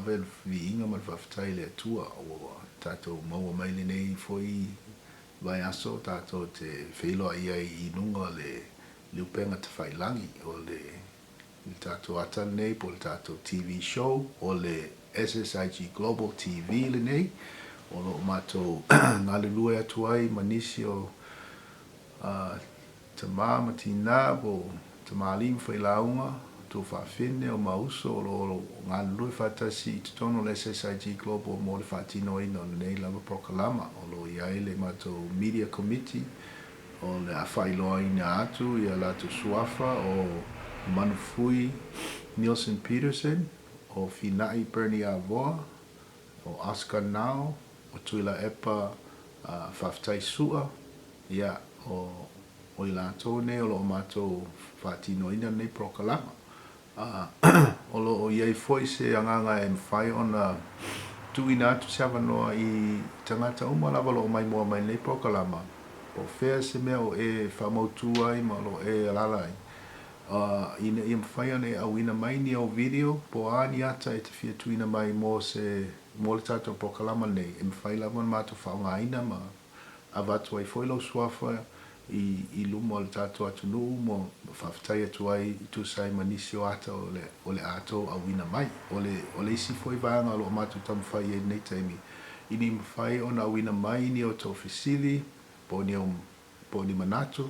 avel viinga ma whaftai le atua o tātou maua mai lenei foi vai aso tātou te wheloa ia I nunga le upenga te whailangi o le tātou ata nei po le tātou TV show o le SSIG Global TV lenei o lo mātou ngale lue atu ai manisi o te mama tina po te malim whailaunga to whawhine o mauso o ngā lue whatasi I te tono le SSIG Global mo le whatino ina o nei lava prokalama o lo iai le mātou media committee o le awhailoa ina atu I a latu suafa o Manufui Nielsen Peterson o Finai Bernie Avoa o Oscar Now o Tuila Epa Whaftai Sua ia o I lātou ne o lo mātou whatino ina nei prokalama o lo o iei foi se anganga e mwhai ona tuuina atu se awanoa I tangata umalava lo mai mua mai nei prokalama o whea se mea o e whamautu ai ma lo e alalai ina I mwhai ona e awina mai ni au video po ani ata e te whia tuuina mai mo le tātou prokalama nei e mwhai lava mātou whaongaina ma avatu ai foi lau suafa I lumo le tātou atu nuu mo whawhatai atu ai I tu sai manisi o ata o le ato a wina mai. O le isi foi vanga lo matu tamu whai e nei taimi. Ini mwhai o na wina mai ni o tō fisili, po ni manatu.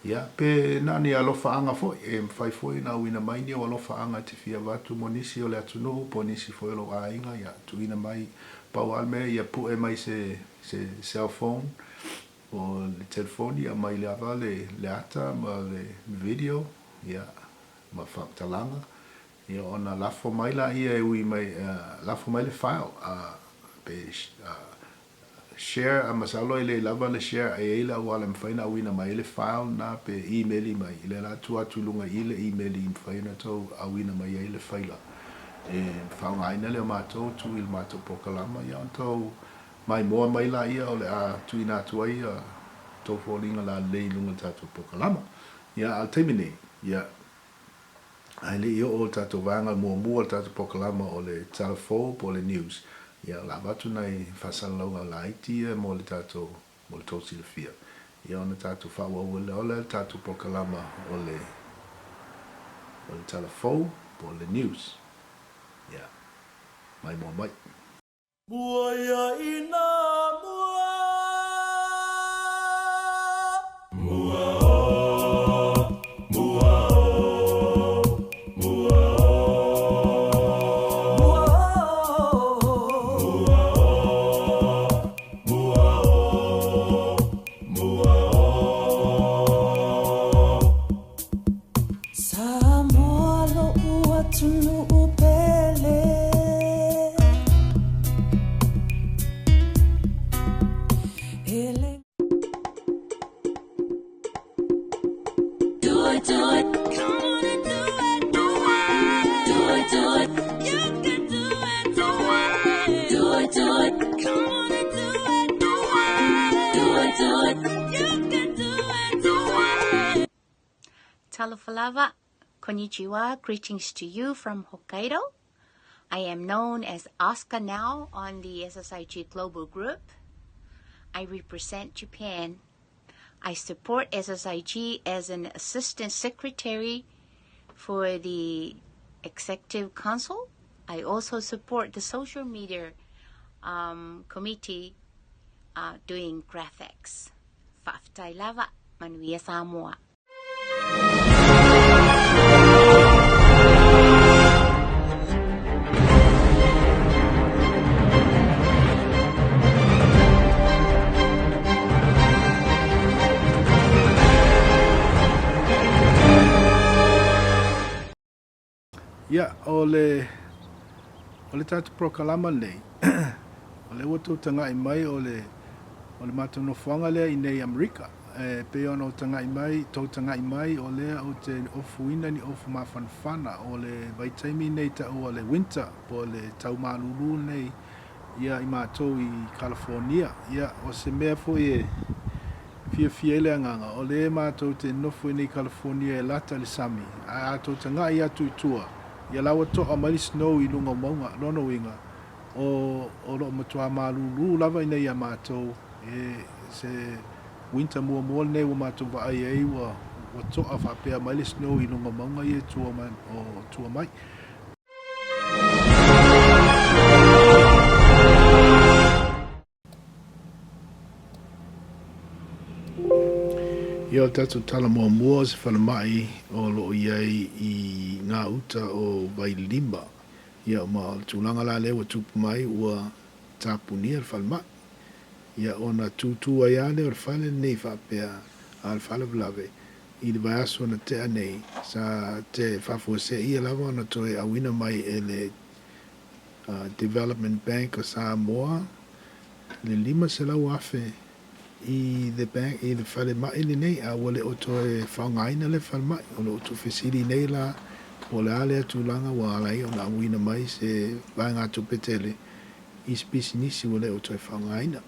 Ia, pe nani alofa anga foi, e mwhai foi na wina mai ni o alofa anga te fia watu mo nisi o le atu nuu, po nisi foi lo a inga, ia, tu wina mai pau alme, ia pu e mai se cell phone. O le telefoni a mai le ava le ata ma le video ia ma talanga ia ona lafo mai la ia e ui mai lafo mai le file pe share a masalo le lava le share e la wala mfaina wina mai le file na pe email mai le la tua tulunga ile email mfaina to a wina mai le file e fa ina le mato tu il mato pokalama ia to mai moa mai la ia o le a tuina tua ia tō fōlinga la lei lunga tātou pokalama. Ia al teimine, ia ai le io o tātou vanga mua tātou pokalama o le telefo po le news. Ia la watu nei whasalonga la itia mo le tātou mo le tōsi le fia. Ia ona tātou whaua o le tātou pokalama o le telefo po le news. Ia mai mua mai. Buaya ina mua Samoa lo ua tunu upele Talafalava, konnichiwa, greetings to you from Hokkaido. I am known as Asuka now on the SSIG Global Group. I represent Japan. I support SSIG as an assistant secretary for the executive council. I also support the social media committee doing graphics. Whaftai lava, manuia Samoa. Ia, o le tatu prokalama nei, o le watu tangai mai o le matu no whanga lea I nei Amerika. Pe ono tangai mai, tau tangai mai o lea o te ofuina ni ofu mawhanwhana o le vaitaimi nei ta o le winter po le tau malulu nei ia I mātou I California. Ia, o se mea fo fia le anganga o le mātou te nofu nei California e lata le sami. A tau tangai atu I tua. ia laua to'a mai le snow I lunga maunga nono winga o lo matua malulu lava ina ia mātou se winter mua nei wa mātou vaai ai wa to'a faapea mai le snow I lunga maunga ia tua mai. Ia o tatu tala mua se whanamai o loo iai I ngā uta o Vailima. Ia o ma tūlanga la lewa tupu mai ua tāpunia le whanamai. Ia o na tūtua ia le o le whale nei faapea a le whale vlave. I le vai aso na te anei sa te whafua se ia lava na toe awina mai e le Development Bank o Samoa. Le 5 se lau afe I the bank I the whale mai nei a wale o toe whaungaina le whale mai o le o tu whesiri nei la o le ale atulanga wa alai o na awina mai se vai ngā tupetele I spisi nisi wale o toe whaungaina.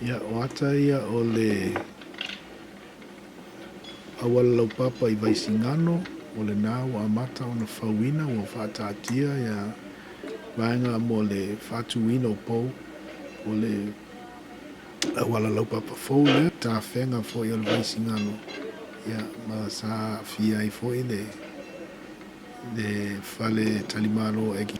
Ia o ata ia o le awala lau papa I vaisingano o le nā wa amata o na whauina o whātātia ia vaenga mo le fatuina o pou o le awala lau papa fou le ta whenga fo I o le vaisingano ia ma sa fia I fo I le whale talimano eki.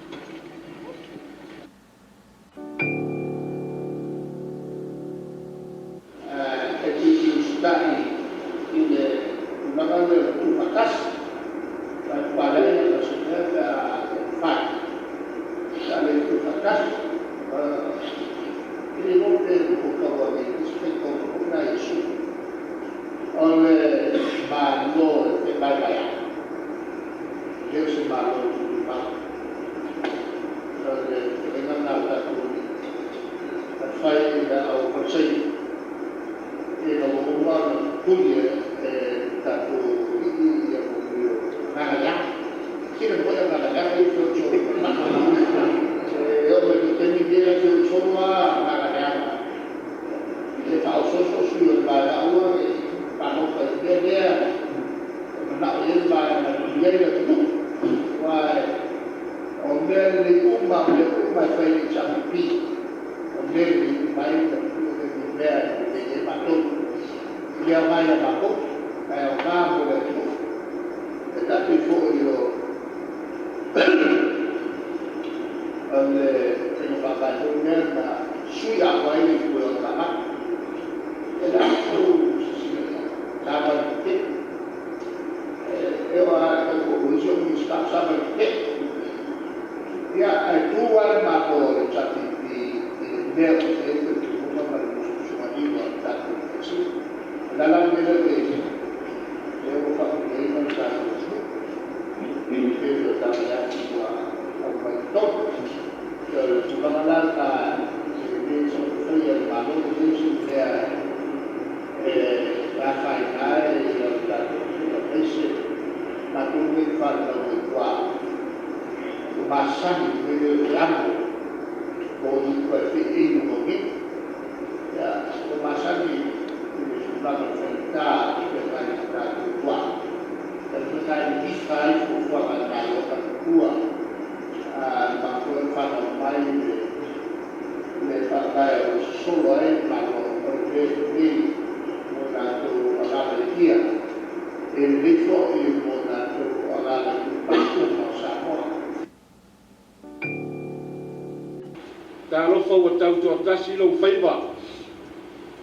Tasi lo faiva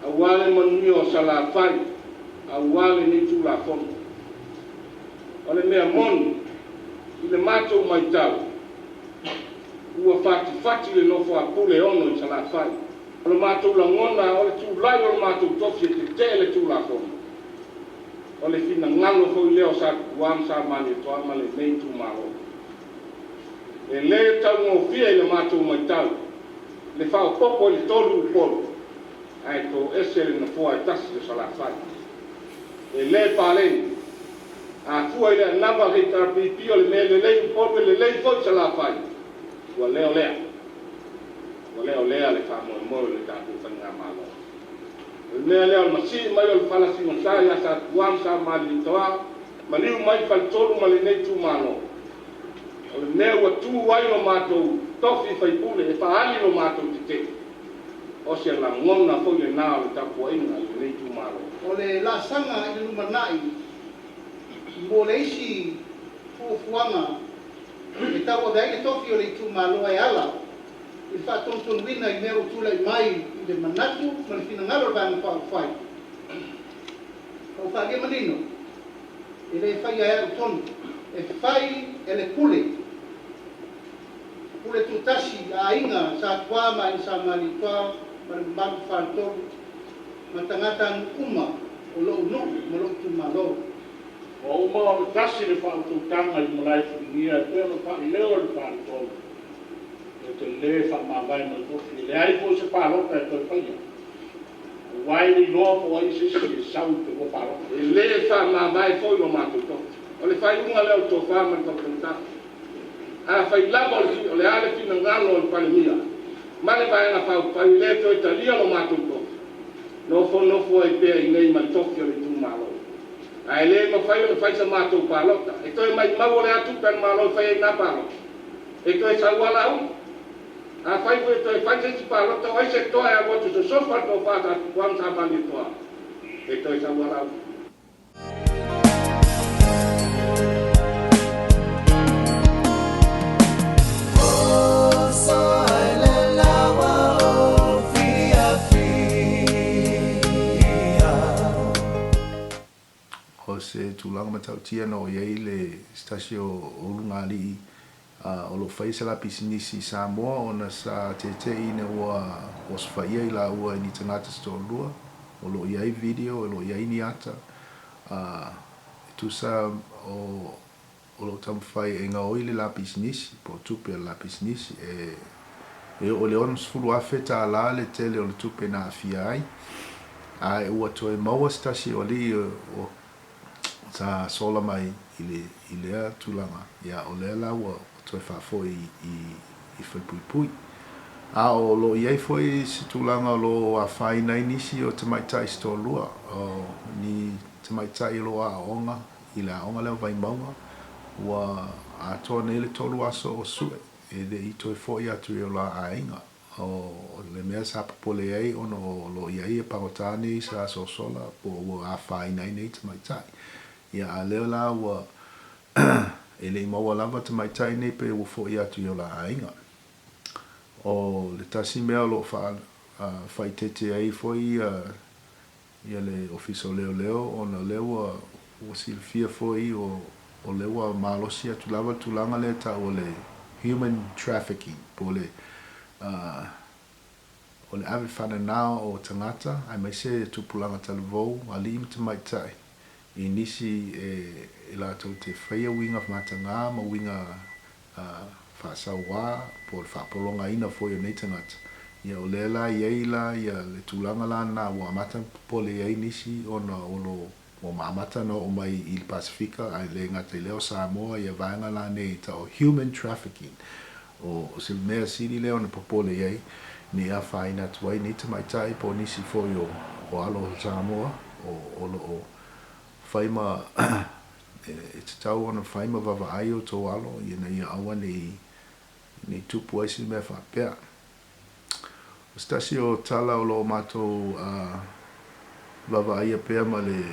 awale manui o sala fai awale ni tu la fon ole mea mon I le matou mai tau ua fati le nofo a pule ono I sala fai ole matou la ngona ole tu lai ole matou tofi te le tu la fon ole fina ngalo fo leo sa wam sa mani to amale nei tu malo e le tau ngo fia le matou mai tau le fao popo le tolu polo ai to esele na fo ai tasi le sala fai e le pale a fu ile namba ke tarpi o le mele le popo le fo sala fai wa leo le fa mo le tapu fanga malo Lea lea masi mai o fala si ngasa ya sa tuam sa mali toa maliu mai fal tolu mali nei tu malo o le mea ua tu wai lo matou tofi fai pule e paali lo matou te o se la ngona fo le na o tapu inga le nei tu malo o le la sanga i le numanai mo le isi fuanga e tau o dai le tofi o le tu malo ai ala il fa tonton wina i mero tula i mai i le manatu ma le fina ngalo vang fa fai o fa ge manino e le fai ai ton e fai e le kule tutashi a inga sa kwa ma i sa mali kwa ma le magu fa ton ma tangata uma o lo no mo lo tu malo o uma o tasi le fa tu tanga i mulai funia e no fa leo le fa ton te le fa mavai no tofi le ai po se palo ka to paia wai ni no po ai se se sau te ko palo le fa mavai fo no ma to o le fai unga le to fa ma to ta a fai la mo o le ale fina ngalo o palimia ma le vai na fa pa le to italia no ma to no fo e pe i nei ma to fi le tu malo ai le ma fai sa ma to palo e to mai ma vole atu per malo fai na palo e to sa wala a fai foi to fai se palo to ai se to ai mo to so fa to fa ta kwam sa ba ni to e to sa wala o se tulaga matautia no iai le stasi o ulugali o lo fai se la pisinisi Samoa ona sa tetei ne ua o se faia i la ua ni tangata stolua o lo iai video o lo iai ni ata tu sa o lo tamfai e nga oile la pisinisi po tupe la pisinisi e o le ona sfulu afe tala le tele o le tupe na afia ai e ua toe maua stasi o li o sa sola mai i lea tulaga ia o lea la ua toe faafoi i faipui o lo iai foi se tulaga o lo afainai nisi o tamaitai stolua o ni tamaitai lo aʻoga i le aʻoga lea vaimauga ua atoa nei le tolu aso o sue e leʻi toe foʻi atu i o la aiga o le mea sa popole ai ona o lo iai e pagotane i sa asoasola po ua afainai nei tamaitai ia a lea la ua e leʻi maua lava tamaitai nei pe ua foʻi atu i o la aiga o le tasi mea o loo faitete ai foi ia le ofisa o leoleo ona lea ua silifia foi o le ua malosi atu lava tulaga le tau o le human trafficking po le o le ave fananao o tagata ai mai se tupulaga taluvou alii ma tamaitai i nisi e latou te faia uiga matagā ma uiga faasauā po le faapologaina foi o nei tagata ia o lea la iai la ia le tulaga lana ua amata popole ai nisi ona ua maamata na o mai i le pasifika ai le gata i lea o Samoa ia vaega lanei tao human trafficking o se mea sili lea ona popole ai ni afaina atu ai nei tamaitai po nisi foi o alo Samoa o loo faima e tatau ona faima vavaai o tō alo ia ia aua nei tupu ai si mea faapea o stasi o tala o loo matou vavaai a pea ma le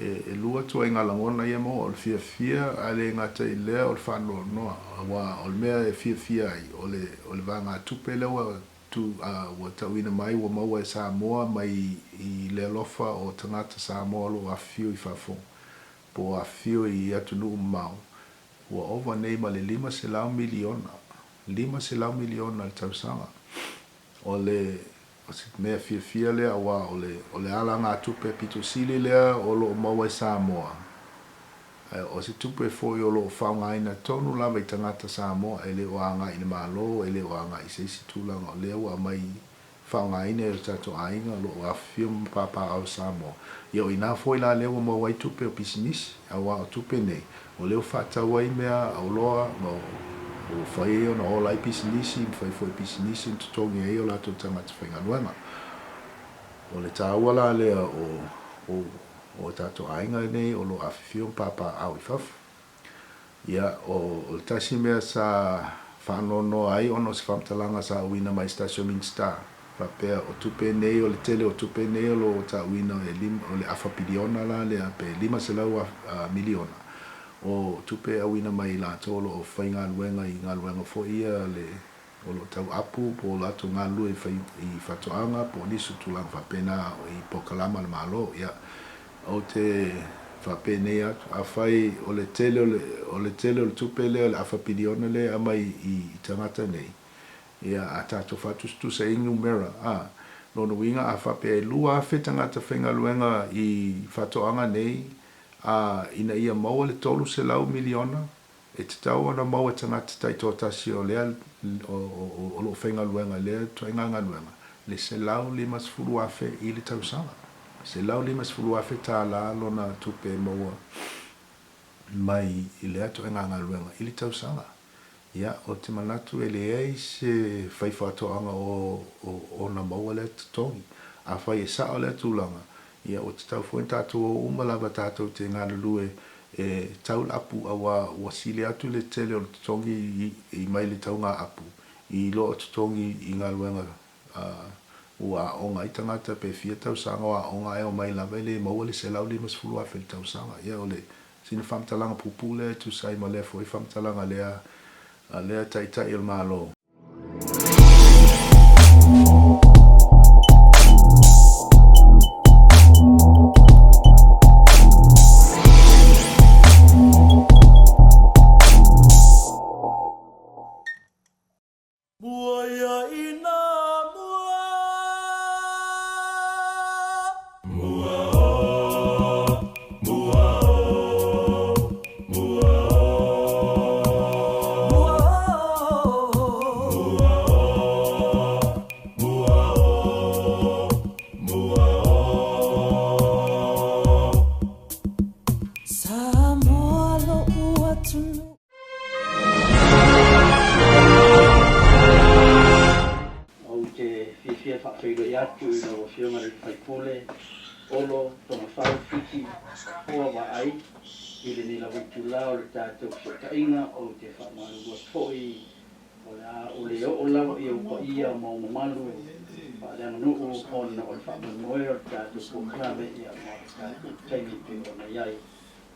e lua tua inga langona ia mo o le fiafia a le ngata i lea o le whanoa wa o le mea e fiafia ai o le vanga tupe lewa wa tauina mai wa maua e Samoa mai i le lofa o tangata Samoa lo afio i fafo po afio i atunu mau wa ova nei ma le 5 miliona le tausanga o le o se mea fiafia lea wa o le ala ngā tupe pito sili lea o lo maua e Samoa o se tupe foi o lo whaungaina tonu lava i tangata Samoa e le o anga i le Malo e le o anga i seisi tūlanga o lea wa mai whaungaina e tato ainga o lo afio mpapa au Samoa ia o ina foi la lea o maua i tupe o pisinisi a wa o tupe nei o leo whatau ai mea au loa o fai ona o lai pisinisi fai foi pisinisi tutongi ai o lato tangata whaingaluenga o le tāua lea o tātou ainga nei o lo awhiwhion papa au I whafu. Ia o le tasi mea sa whanono ai ono se whamtalanga sa uina mai Stasio Minstar. Faapea o tupe nei o le tele o tupe nei o lo ta uina o le afa piliona la le pe 5 miliona. O tupe a uina mai la tolo o whainga luenga I ngā luenga fo ia le o lo tau apu po lato ngā lue I whatoanga po nisu tulang whapena I pokalama le Malo. Ia o te whapene atu a whai o le tele o le tupe le o le afa piliona le ama I tangata nei. Ia a tātou whatustu sa ingu mera. Nono winga a whapea lua a whetangata whenga luenga I whatoanga nei ina ia maua le tolu se lau miliona. E te tau ana maua tangata tai tōtasi o lea o lo whenga luenga lea tuainganga luenga. Le se lau 5 afe I le tausanga. Se lau 5 afe tā la lona tupe maua mai I lea tuainganga luenga I le tausanga. Ia o te manatu e leai se whaiwhatoanga o na maua lea tatongi. A whai e sao lea tūlanga. Ia o te tau fuen tātou o umalawa tātou te ngā lulue e tau apu a wa sile atu le tele o tatongi I mai le tau ngā apu. I lo o tatongi I ngā luenga ua onga I tangata pe fia tau sanga wa onga e o mai lawa le maua le se lau 5 afe le tau sanga. Ia o le sina whamtalanga pupule tu sai ma lea fo I whamtalanga lea taitai il Malo. Olo Fiti Vaai ile ni la witula o tātou whakainga o te whamaru foi o le o lawa I o ia mo malu pa le no o na o whamaru o tātou pokrame ia mo tātou taimi pe o na iai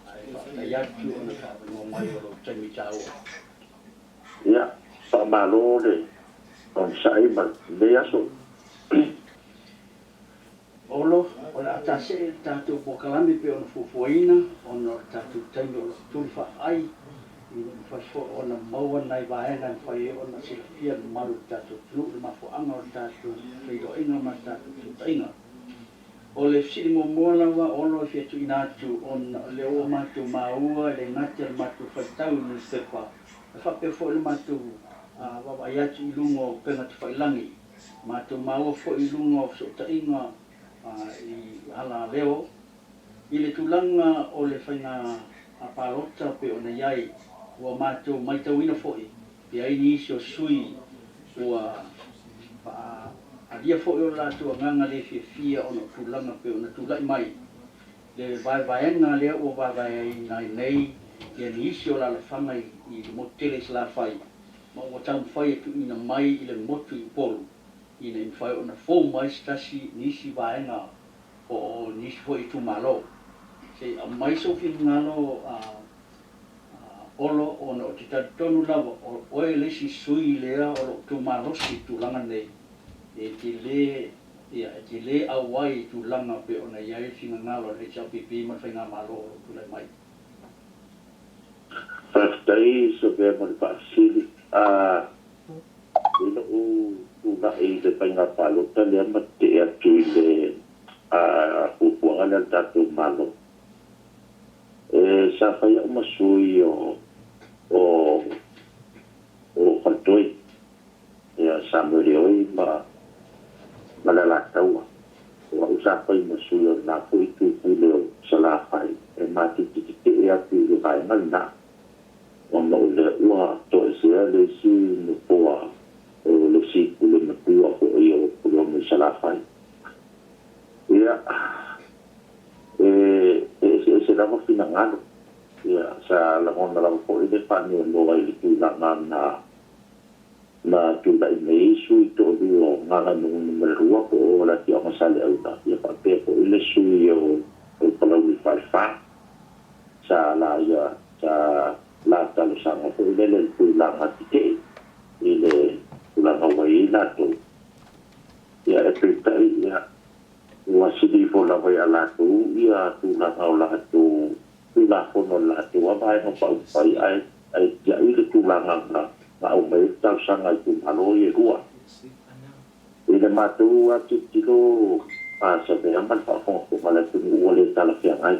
ai whakaiatu o na whamaru mai o taimi tau ia whamaru le on sai ma le aso Olo, o la atase tātou pokalami pe ona fufuaina, ona tātou taimi o tuli whaai, I whasfo ona maua nai waenga whai ona sila fia maru tātou tulu le mafuanga o tātou whiro inga ma tātou tutainga. O le fsiri mo moalawa, olo fia tu inatu, ona leo matu maua, le ngati al matu whaitau ni sepa. E whape fo le matu wawaiatu I lungo penga te whailangi. Matu maua fo I lungo tutainga, I ala leo I le tulanga o le whainga a parota pe o na iai ua mātou maitauina fo'i pe aini isi o sui ua alia fo'i o lātou nganga le fia o na tulanga pe o na tulai mai le vaevaenga lea ua vaevaenga nei le ni isi o la whanga I le motele sila whai ma ua tau whai tu ina mai I le motu I polu I nei whai o na fōu mai stasi nisi vaenga o nisi fōi tu Malo. Se a mai sofi ngalo olo o na o te tonu lawa o oe lesi sui lea o tu Malo si tu langa nei. E te le awai tu langa pe o na iai singa ngalo le cha pipi ma whainga Malo o tu lai mai. Whaftai so pe mo le paasili. Ina una e le painga palo tale ama te atu I le upuanga le tatu Malo. Sa whaia umasui o kantoi. Sa mwere oi ma lalataua. Wa usa whai masui o na pui tūpule o sala whai. E mati titite e atu I le vai malina. Wa mau le ua to e sea le si nupoa. O le si kule matua o I o pulo me sala whai. ngalo ia sa la ngona la ko ile pa ni mo ai tu la na tu la nei su to dio ngala no numero ko la ti o sale au ta ia pa pe ko ile su yo o pala wi fa sa la ia sa la ta lo sa ko ile le tu la matike ile tu la wai la to ia e pe ta ia wa sidi fo la vai ala tu ia tu la la tu tu la fo no la tu wa vai no pa ai ya ile tu la na au mai tau sanga tu malo ye rua ile matu wa tu tilo a sa be amal pa fo ko mala tu wole tala fia ai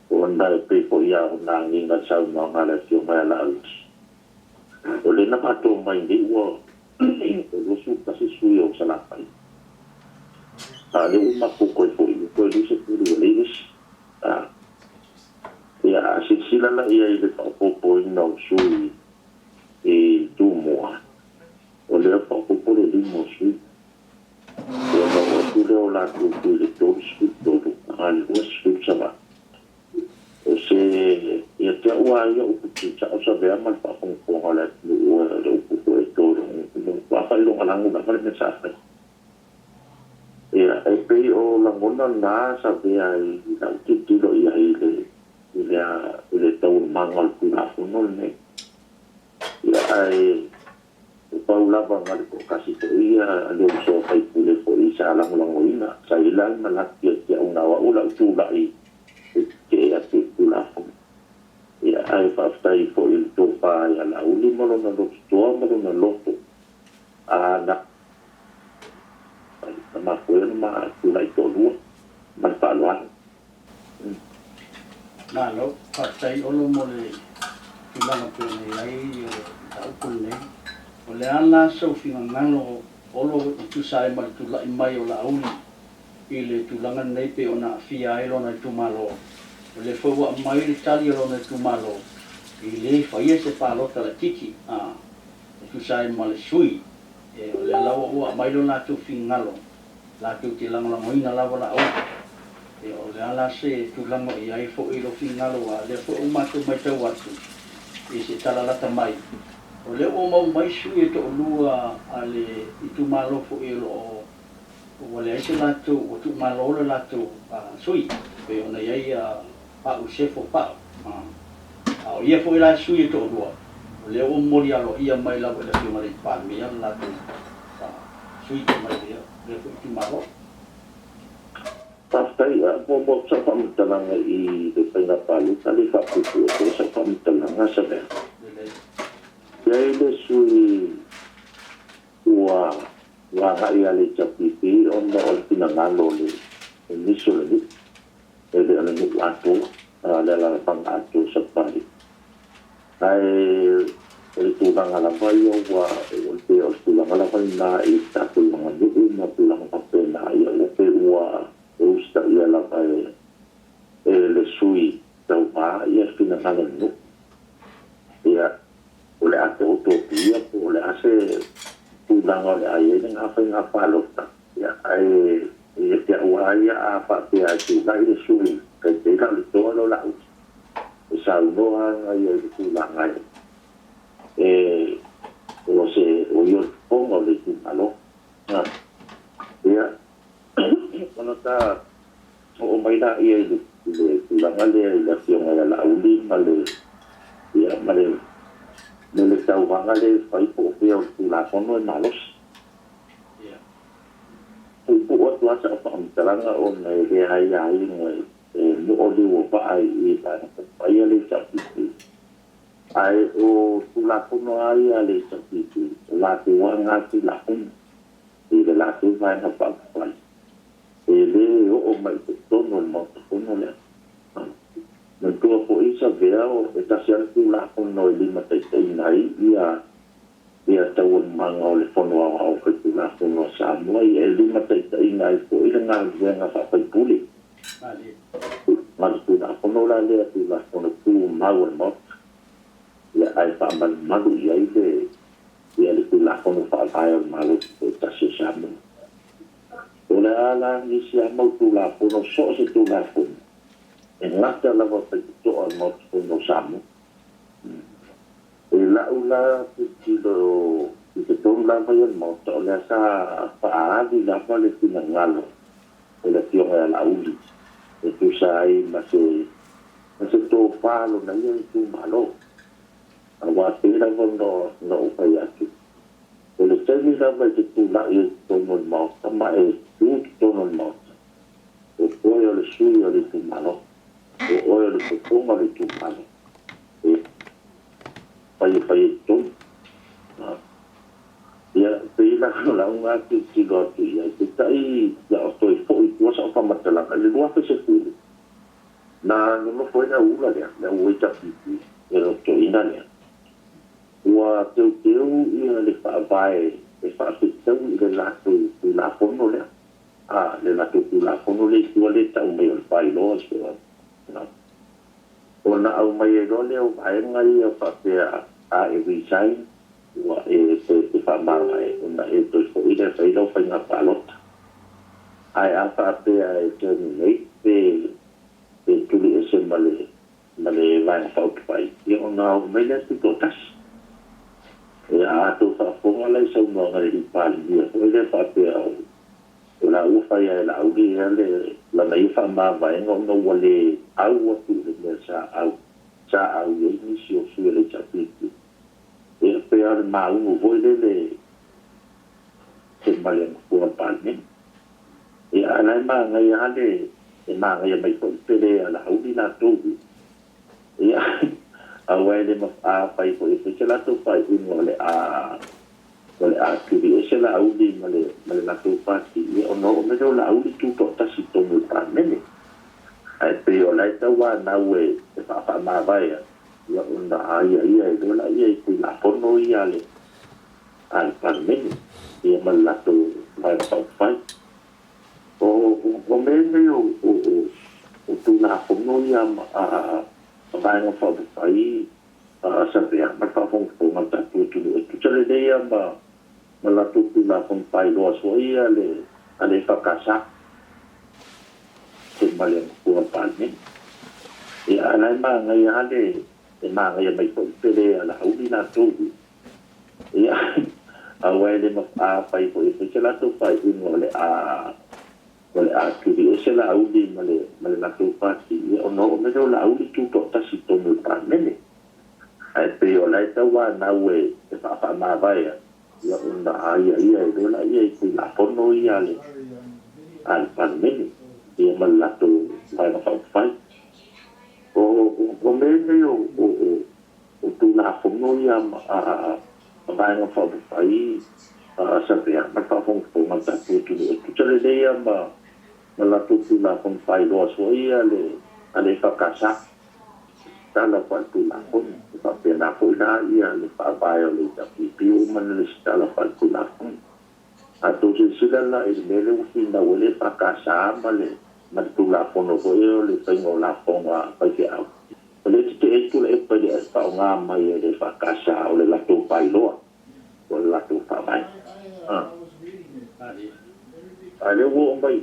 onda pe po ia na ninga sa no mala tu mai la ole na pato mai ni wo lo su ta si su yo sa la pai le uma ko lu se tu le ya si sila la ia ile pa po no su e tu mo o le pa po le mo su ya no tu le la tu le to su to al su sama o se ya te wa yo tu cha o sa be mal pa ko hala le ko to no pa fa lo ala ngula pa le mensaje ya e pe o la ngona na sa be ai la ti lo ia ile tau mangal pula no ne ya ai paula ba ngal ko kasi to ia le so kai pule po isa lang ina sa ilan malaki ya una wa ula tu la i ke ya tu pula ya ai fa stai po il to pa ya la uli mo no lo to mo no lo to na ma ko ma tu la to lu ma pa lo Malo, patai olo mole tulanga pene ai taupu nei. O le ala sau finga ngalo olo tu sai mal tu la mai o la auli. Ile tulanga nei pe ona fia ai lona tu malo. O le fo mai le tali lona tu malo. Ile fa ia se pa lo tala tiki tu sai mal sui. E o le ala o mai lona tu finga ngalo. La tu ti lang lang ina la wala auli. E o le ala se tulanga i ai fo i lo finalo a le fo umatu mai tau atu i se talalata mai o le o mau mai sui e to lua a le i tu malo fo i lo o le aise latu o tu malo le latu sui pe ona iai pa u se fo pa o ia fo i la sui e to lua o le o mori alo ia mai la le fi mai pa mi ia latu sui ke mai le fo i tu malo Pastai bobo sa pamitalanga i de pena palu tali fa pupu sa pamitalanga sa be ya ile sui wa hai ale chapipi onda ol pinangalo le ni sule ele ale ni atu ale la pang atu sa pali ai el tulang ala bayo wa el tulang ala na i tatul mga duin na tulang papel na ile pe wa usta ia la pai le sui tau pa ia fina sana no ia ole ate utopia ole ase tulang ole ai ning apa nga palota ia ai ia te wa ia apa te ai la le sui ke te ka le tolo la sa no ai tulang ai o se o yo pongo le malo ia kalau tak mai la ia le tulang ale la fiong ala la uli male ia male le tau vangale fai po feo la fono en malos ia po o tua sa pa talanga o nei le ai ngoi no o le o pa ai i pa ai le chapi ai o la fono ai ale chapi la tua ngati la fono i le la tua vai na pa ele o mai tono no tono le no tu po isa veo eta sia tu la con no lima te nai ia tau manga le fono o ke tu la con no sa mo e lima te nai po ile nga nga fa pa puli ali mas tu la con no la le tu la con tu mau mo ia ai fa mal malu ia ile tu la con fa ai malu ta se sa mo Ola ala ni si amau tu la pono so se tu la pono. ngata la wa to on mo no samu la ula tilo ke tom la pa yon mo to la sa pa di la pa le tin ngalo le tio la uli e tu sai ma se to fa lo na ye tu malo wa te la no pa ya tu le temi la va te tu la ye to mo ma e tu to mo o yo le suyo le tu malo o yo le tu le tu malo fai tu ya pila la unga ti go ti ya tai ya sto foi tu sa fa matala le dua pe se tu na no foi na ula ya na ui ta ti pero to ina ya wa tu ia le faapea e faapea le la tu la fono le le la tu la fono le tu le ta un meio pai lo so na ona au mai lo le o ai ngai o faapea e visai wa e se faamanga e ona e to fo ida fai lo fai na palota ai a faapea e terminate pe tu le se male vai fa pai e ona au mai le tu totas tu fa fonga lai sa no ngari pali dia le fa pe la u fa ya la u di le la mai fa ma va no wale au tu le sa au ni si o su le chapiti e pe ar ma u vo le se male ko pa ni e ana ma ngai ande e ma ngai mai ko pe le la u di na tu e awale ma fai ko e la to fai un le tu di se la audi male la to parti e ono me do la audi tu to ta si to mo pa mene ai pe o la ta wa na we e fa ma vai ya onda ai e do la e ku la fono ia le al pa mene e ma la to vai fai o me o tu na fono ia vai no fa fai sapea ma fa fon ma ta tu chale de ia ma la tu na fon pai do so ia ale fa casa se male ko pa ni e ana ma ngai hale e ma ngai mai ko pele ala uli na tu ia awale ma pai ko e la tu pai no le tu di se la uli male la tu parti o no me do la uli tu to ta si to mo pa mene ai pe o la ta wa na we e fa ma vai ya onda ai do la ku la fono ia le al pa mene e ma la tu vai na fa fai o mene o tu na fono ia vai na fa fai sa pe ma fa fon ma ta tu chale de ia ma la tu na con fai lo so ia ale fa casa tala pa tu na con fa pe na foi na ia le fa vai le ta piu man le tala pa tu na con a tu se la e le u na le fa casa ma tu la con no le tengo la con pa que au le te tu le pa de fa nga mai le fa casa o le la tu pa lo o la tu fa vai ale wo mai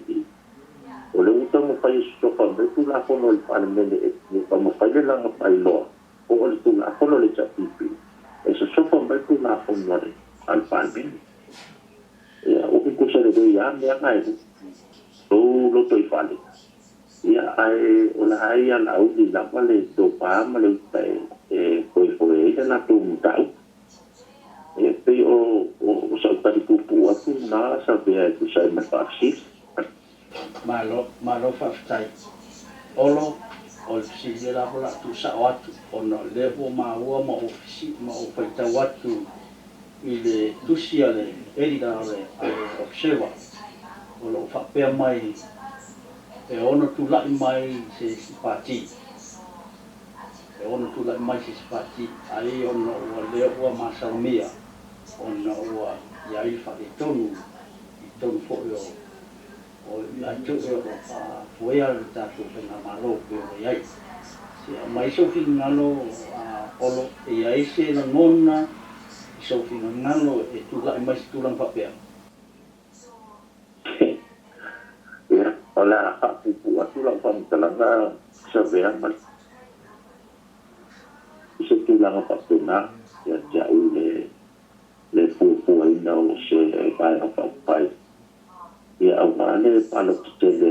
o le uta mo fai so fa me tu la fono il pan me e pa mo fai la mo fai lo o le tu la fono le chapipi e so fa me tu la fono le al pan me e o ku se le ya me ai o lo to i fale ya ai o la ai la u di la vale to pa ma le e foi na tu mutau e pe o so ta di ku atu na sa be tu sai me fa Malo faftai olo o si la hola tu sa watu ono levo ma ua ma ofisi ma o faita watu i le tusia le erida le observa o lo faapea mai e ono tu lai mai se sipati e ono tu lai mai se sipati ai ono ua levo ma salmia ono ua iai faitonu i tonu fo'io o la tuyo foi al tato na malo pero ai se mai so finalo olo e ai se la nonna so finalo e tu la mai tu la papel ya ola tu la fam talanga sa vea mai. Se tulaga papena ya jaule le tuuina o se vai faapea. Ya awale palo tele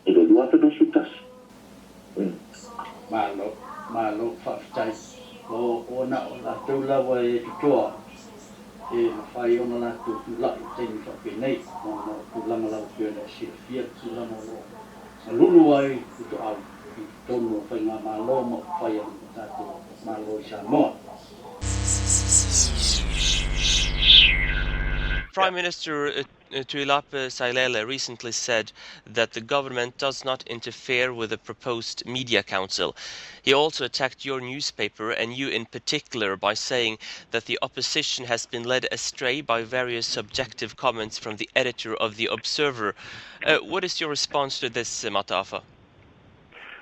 le luata do sutas. Malo faafetai ona o latou lava e tutoa e mawhai ona latou tula'i taimi whapenei ona tulaga lau pia le silafia tulaga o malulu ai tuto'au i tonu o whainga Malo ma whai ana tatou Malo i Samoa. Prime Minister Tuilape Sailele recently said that the government does not interfere with the proposed media council. He also attacked your newspaper and you in particular by saying that the opposition has been led astray by various subjective comments from the editor of The Observer. What is your response to this, Mataafa?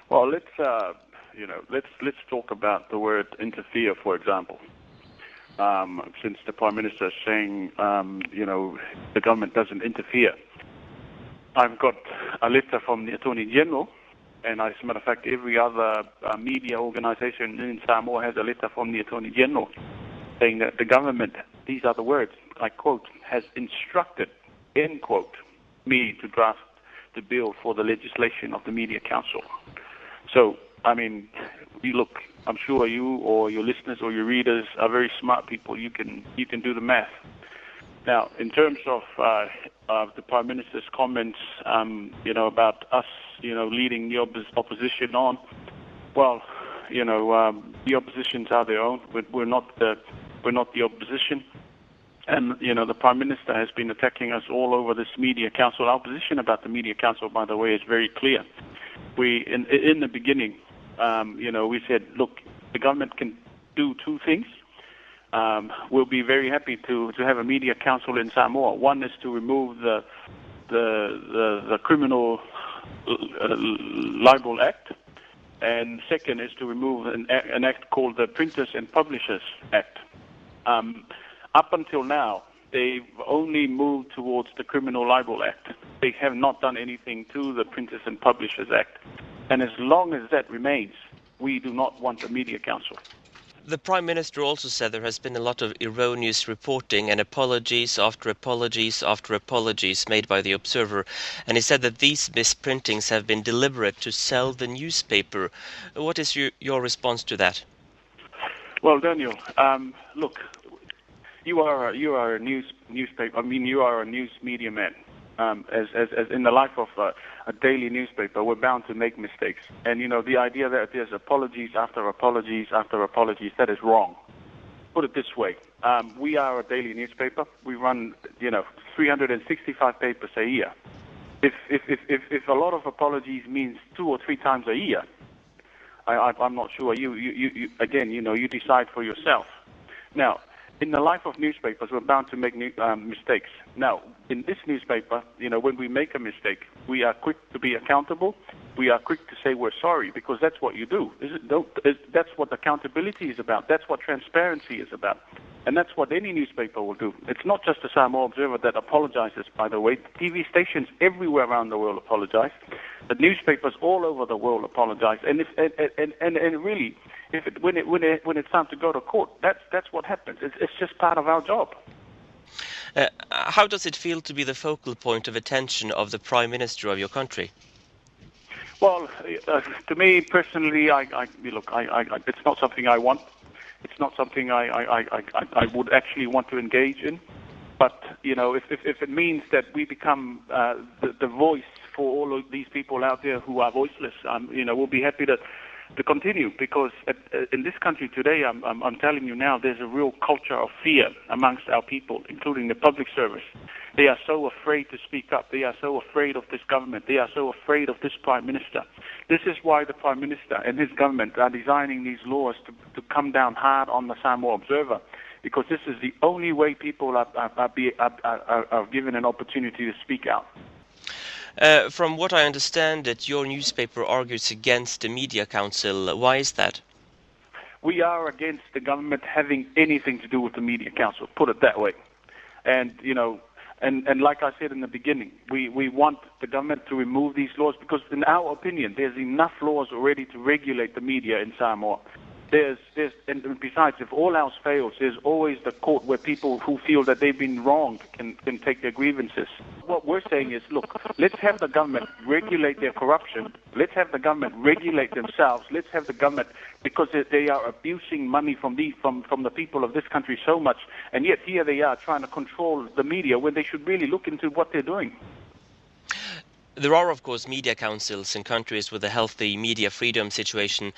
Well, let's talk about the word interfere, for example. Since the Prime Minister is saying, the government doesn't interfere. I've got a letter from the Attorney General, and as a matter of fact, every other media organization in Samoa has a letter from the Attorney General saying that the government, these are the words, I quote, has instructed, end quote, me to draft the bill for the legislation of the Media Council. So, I mean, look, I'm sure you or your listeners or your readers are very smart people. You can do the math. Now, in terms of the Prime Minister's comments, about us, leading the opposition on, well, the oppositions are their own. We're not the opposition. And, the Prime Minister has been attacking us all over this Media Council. Our position about the Media Council, by the way, is very clear. We, in the beginning, we said, look, the government can do two things. We'll be very happy to have a media council in Samoa. One is to remove the criminal libel act, and second is to remove an act called the Printers and Publishers Act. Up until now, they've only moved towards the Criminal Libel Act. They have not done anything to the Printers and Publishers Act. And as long as that remains, we do not want a media council. The Prime Minister also said there has been a lot of erroneous reporting and apologies after apologies after apologies made by The Observer. And he said that these misprintings have been deliberate to sell the newspaper. What is your response to that? Well, Daniel, look, you are a newspaper. I mean, you are a news media man. As in the life of a daily newspaper, we're bound to make mistakes. And, the idea that there's apologies after apologies after apologies, that is wrong. Put it this way. We are a daily newspaper. We run, 365 papers a year. If a lot of apologies means 2 or 3 times a year, I'm not sure. You again, you decide for yourself. Now, in the life of newspapers, we're bound to make mistakes. Now, in this newspaper, when we make a mistake, we are quick to be accountable. We are quick to say we're sorry, because that's what you do. That's what accountability is about. That's what transparency is about. And that's what any newspaper will do. It's not just the Samoa Observer that apologizes, by the way. TV stations everywhere around the world apologize. The newspapers all over the world apologize. And really, when it's time to go to court, that's what happens. It's just part of our job. How does it feel to be the focal point of attention of the Prime Minister of your country? Well, to me personally, it's not something I want. It's not something I would actually want to engage in. But if it means that we become the voice for all of these people out there who are voiceless, we'll be happy to continue, because in this country today, I'm telling you now, there's a real culture of fear amongst our people, including the public service. They are so afraid to speak up. They are so afraid of this government. They are so afraid of this Prime Minister. This is why the Prime Minister and his government are designing these laws to come down hard on the Samoa Observer, because this is the only way people are given an opportunity to speak out. From what I understand, your newspaper argues against the Media Council. Why is that? We are against the government having anything to do with the Media Council, put it that way. And, And like I said in the beginning, we want the government to remove these laws because, in our opinion, there's enough laws already to regulate the media in Samoa. And besides, if all else fails, there's always the court where people who feel that they've been wronged can take their grievances. What we're saying is, look, let's have the government regulate their corruption. Let's have the government regulate themselves. Let's have the government, because they are abusing money from the people of this country so much, and yet here they are trying to control the media when they should really look into what they're doing. There are, of course, media councils in countries with a healthy media freedom situation.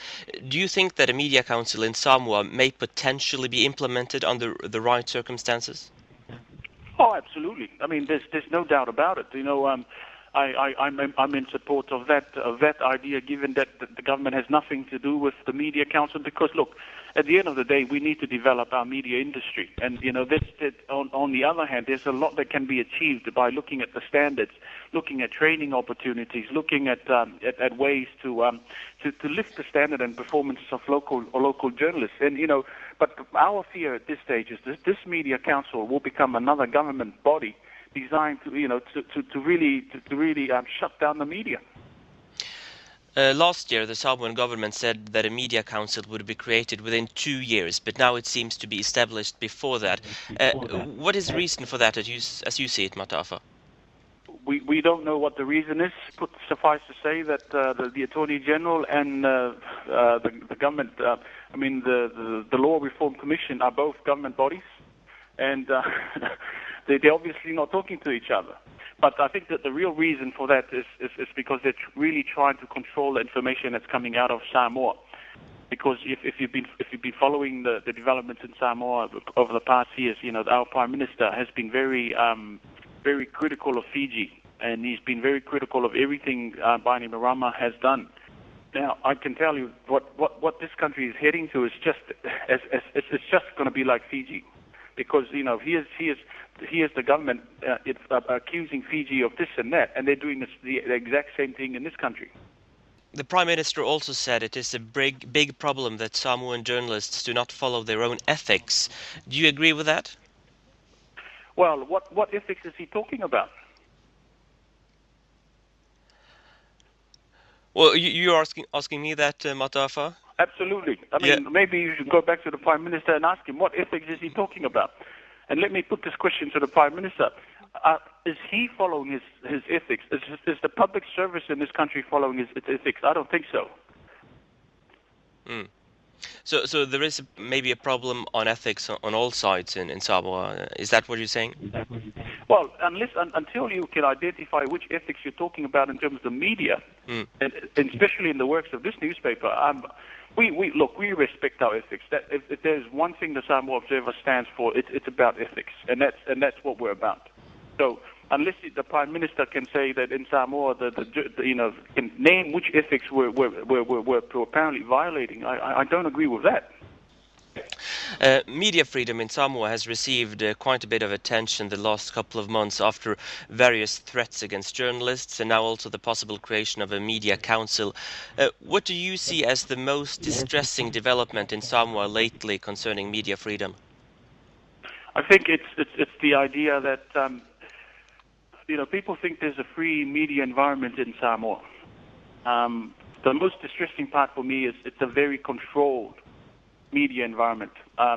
Do you think that a media council in Samoa may potentially be implemented under the right circumstances? Oh, absolutely. I mean, there's no doubt about it. You know, I'm in support of that idea, given that the government has nothing to do with the media council. Because look, at the end of the day, we need to develop our media industry, and you know, on the other hand, there's a lot that can be achieved by looking at the standards, looking at training opportunities, looking at ways to lift the standard and performance of local journalists. And you know, but our fear at this stage is this media council will become another government body designed to really shut down the media. Last year, the Samoan government said that a media council would be created within 2 years, but now it seems to be established before that. What is the reason for that, as you see it, Mataafa? We don't know what the reason is. Suffice to say that the Attorney General and the government, the Law Reform Commission are both government bodies, and they're obviously not talking to each other. But I think that the real reason for that is because they're really trying to control the information that's coming out of Samoa. Because if you've been following the developments in Samoa over the past years, you know, our Prime Minister has been very critical of Fiji, and he's been very critical of everything Bainimarama has done. Now, I can tell you what this country is heading to is just it's just going to be like Fiji, because you know here's the government accusing Fiji of this and that, and they're doing the exact same thing in this country. The Prime Minister also said it is a big problem that Samoan journalists do not follow their own ethics. Do you agree with that? Well, what ethics is he talking about? Well, you're asking me that, Mataafa? Absolutely. I mean, Maybe you should go back to the Prime Minister and ask him what ethics is he talking about. And let me put this question to the Prime Minister. Is he following his ethics? Is the public service in this country following his ethics? I don't think so. So there is maybe a problem on ethics on all sides in Samoa. Is that what you're saying? Well, until you can identify which ethics you're talking about in terms of the media, and especially in the works of this newspaper, we respect our ethics. That if there's one thing the Samoa Observer stands for, it's about ethics, and that's what we're about. So unless the Prime Minister can say that in Samoa, can name which ethics we're apparently violating, I don't agree with that. Media freedom in Samoa has received quite a bit of attention the last couple of months after various threats against journalists and now also the possible creation of a media council. What do you see as the most distressing development in Samoa lately concerning media freedom? I think it's the idea that people think there's a free media environment in Samoa. The most distressing part for me is it's a very controlled media environment.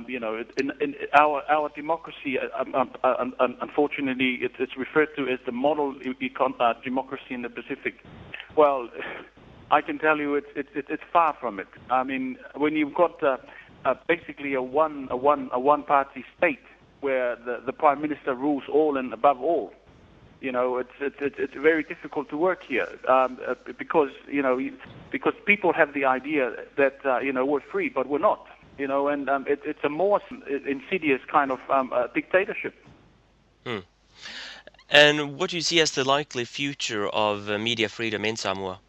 In our democracy, unfortunately, it's referred to as the model democracy in the Pacific. Well, I can tell you it's far from it. I mean, when you've got basically a one-party state where the Prime Minister rules all and above all, it's very difficult to work here because people have the idea that we're free, but we're not. And it's a more insidious kind of dictatorship. And what do you see as the likely future of media freedom in Samoa?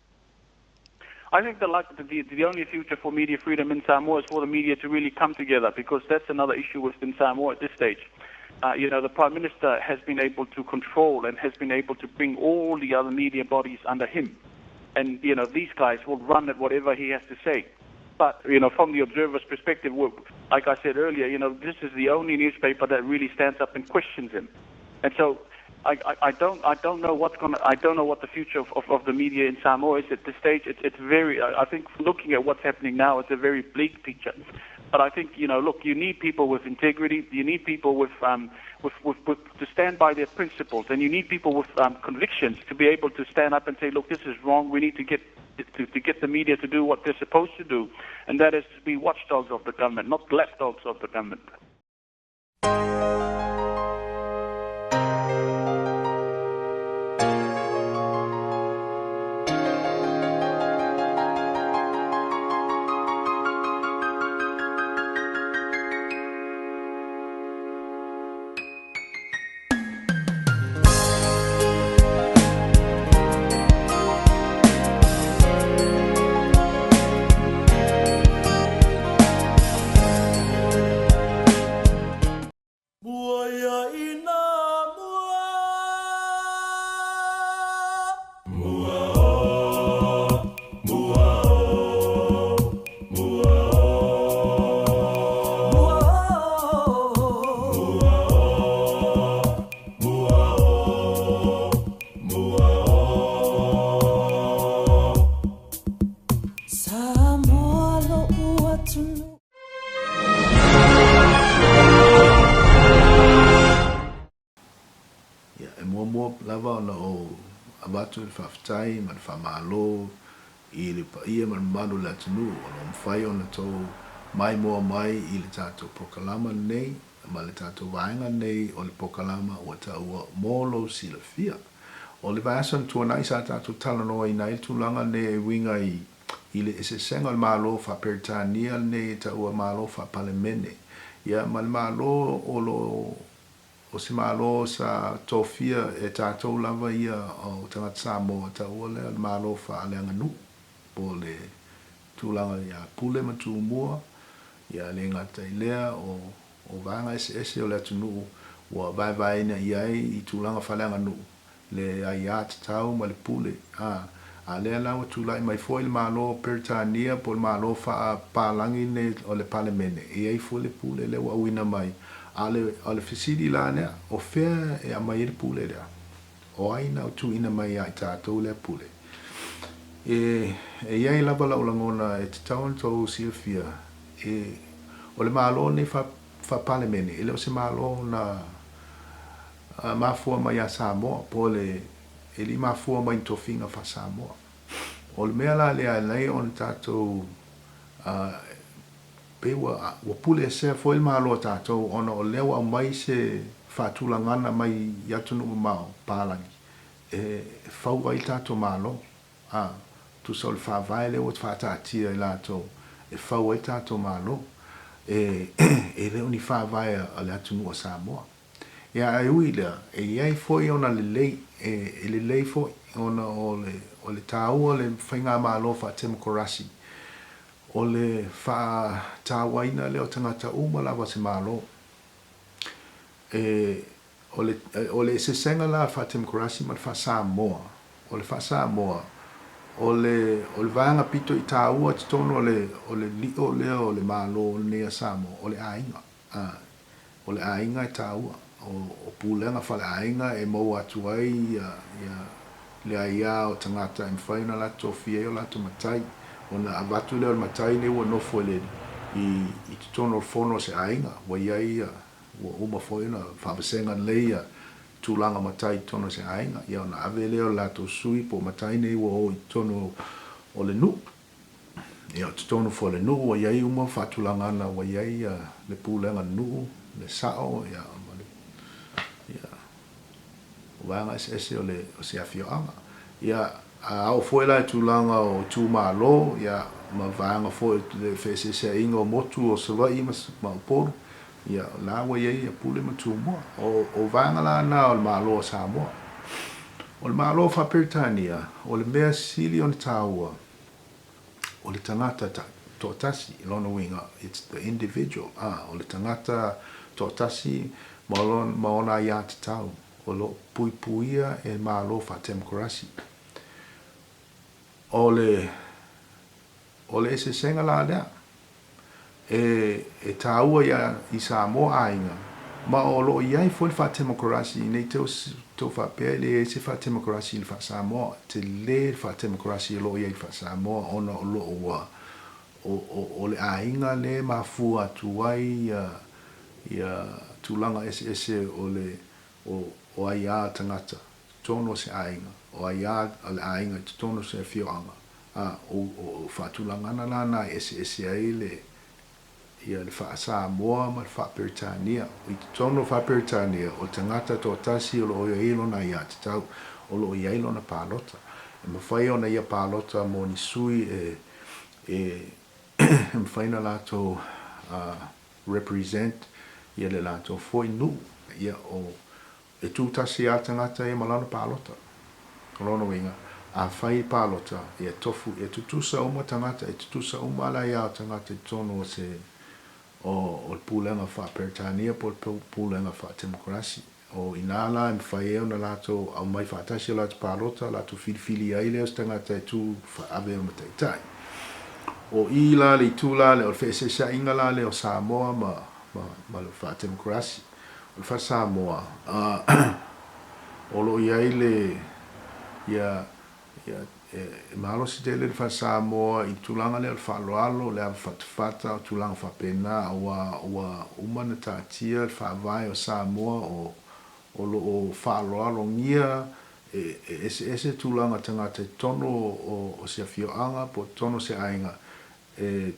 I think the only future for media freedom in Samoa is for the media to really come together, because that's another issue within Samoa at this stage. The Prime Minister has been able to control and has been able to bring all the other media bodies under him. And, these guys will run at whatever he has to say. But, from the Observer's perspective, like I said earlier, this is the only newspaper that really stands up and questions him. And so I don't know I don't know what the future of the media in Samoa is at this stage. It's very, I think looking at what's happening now, it's a very bleak picture. But I think, look, you need people with integrity. You need people with to stand by their principles, and you need people with convictions to be able to stand up and say, look, this is wrong. We need to get the media to do what they're supposed to do, and that is to be watchdogs of the government, not lapdogs of the government. Abatu le whaftai, ma le whamalo, I le paia ma le manu le atunu, o lo mwhai o na tau mai moa mai I le tātou pokalama nei, ma le tātou vaenga nei o le pokalama o taua molo silafia. O le vaesan tuanai sa tātou talanoa I nai tūlanga nei e winga I le esesenga le malo whaperitania nei taua malo whapalemene. Ia ma le malo o lo o se malo sa tofia e tātou lava ia o tangata Samoa taua le malo wha aleanga nu po le tūlanga ia pule ma tūmua ia le ngata I lea o vanga ese o le atunu ua vai na iai I tūlanga wha aleanga nu le ai ata tau ma le pule a lea lawa tūlai mai foi le malo Peritania po le malo wha pālangi ne o le palemene iai foi le pule le wa uina mai ale fisidi la nea o fea e amai le pule lea o aina o tuuina mai ai tātou le pule e iai lava laulangona e te tauan tau silfia o le malo ne fa palemene ele o se malo na mafua mai a Samoa po le eli mafua mai tofinga fa Samoa o le mea la lea nei on tātou pe wa pule se foi il malo tātou ona o lewa mai se fatulangana mai yatunu mau palangi fau ai tātou malo tu sol fa vai le o fatatia lato fau ai tātou malo le uni fa vai ale atunu o Samoa ia ai uila ai foi ona le lei foi ona o le tāua le whainga malo fa temkorasi o le wha tāwaina leo tangata uma lawa se malo o le se senga la wha temkorasi ma le wha Samoa o le wha Samoa o le vanga pito I tāua te tono o le lio leo o le malo nea Samoa o le ainga I tāua o pūlenga wha le ainga e mau atu ai le aia o tangata I mwhaina lato fie o lato matai ona avatu leo matai ne ua nofo le I tono fono se ainga wa iai ua uma foi na whapasenga leia tūlanga matai tono se ainga ia ona ave leo lato sui po matai ne ua o I tono o le nu ia o tono fo le nu wa iai uma whatulangana wa iai le pūlenga nu le sao ia wanga ese o se afioanga ia au foi la tūlanga o tū malo ia ma vanga foi le fese se ingo motu o savai ma poru ia la wa ia pule ma tū mo o vanga la na o malo o Samoa o le malo fa Peritania o le mea sili on tāua o le tangata tōtasi lona winga it's the individual o le tangata tōtasi ma ona ia te tau o lo puipuia e malo fa temkorasi o le se senga la lea e tāua ia I Samoa ainga ma o lo iai foi fa demokrasi nei tau faapea le se fa demokrasi le fa Samoa te le fa demokrasi lo iai fa Samoa ona o lo o le ainga le mafua atu ai ia tulaga ese o ai a tangata tono se ainga o ai a le ainga tono se fioanga o fatulangana lana ese ai le ia le fa Samoa ma le fa Peritania i tono fa Peritania o tangata to tasi o lo ilo na ia tau o lo ia ilo na palota e mawhai ona ia palota mo ni sui mwhaina lato represent ia le lato foi nu ia o e tūtasi a tangata e malana palota lono winga a whai palota ia tofu e tutusa uma tangata e tutusa uma ala ia tangata tono se o pulenga fa Peritania po pulenga fa demokrasi o inala e mwhai na lato au mai whaatasi lato palota lato filifili ai leo tangata e tu ave o mataitai o ila le tula le o fese sa ingala le o Samoa ma le fa demokrasi o fa Samoa o lo ia le ia Malo si te le fa Samoa i tulanga le fa loalo le fata o tulanga fa pena wa umana tatia fa vai o Samoa o lo o fa loalo ngia ese tulanga tangata tono o se fioanga po tono se ainga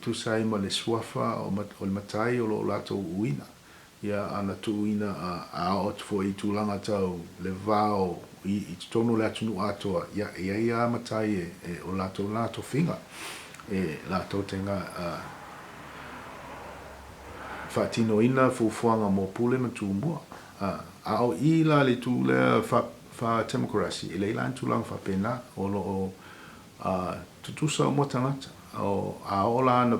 tu sai ma le suafa o le matai o lo lato uina ia ana tuuina a o foi tulanga tau le vao i tono le atunu atoa ia matai o lato finga lato tenga fatino ina fuanga mo pule matumua a o ila le tu le fa demokrasi ile ila tulanga fa pena o lo tutusa mo tangata o a ola na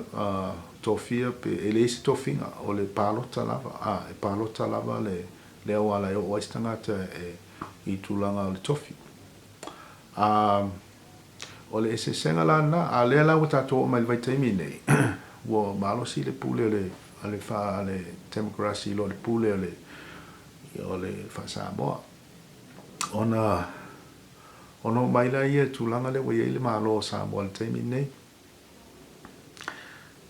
tofia pe elese tofinga o le palota lava e palota lava le wala o wastangata i tulanga o le tofi o le ese senga lana a le la wata to mai vai taimi nei wo malo si le pule le fa le demokrasi lo le pule o le fa Samoa ona mai la ia tulanga le wai le malo Samoa le taimi nei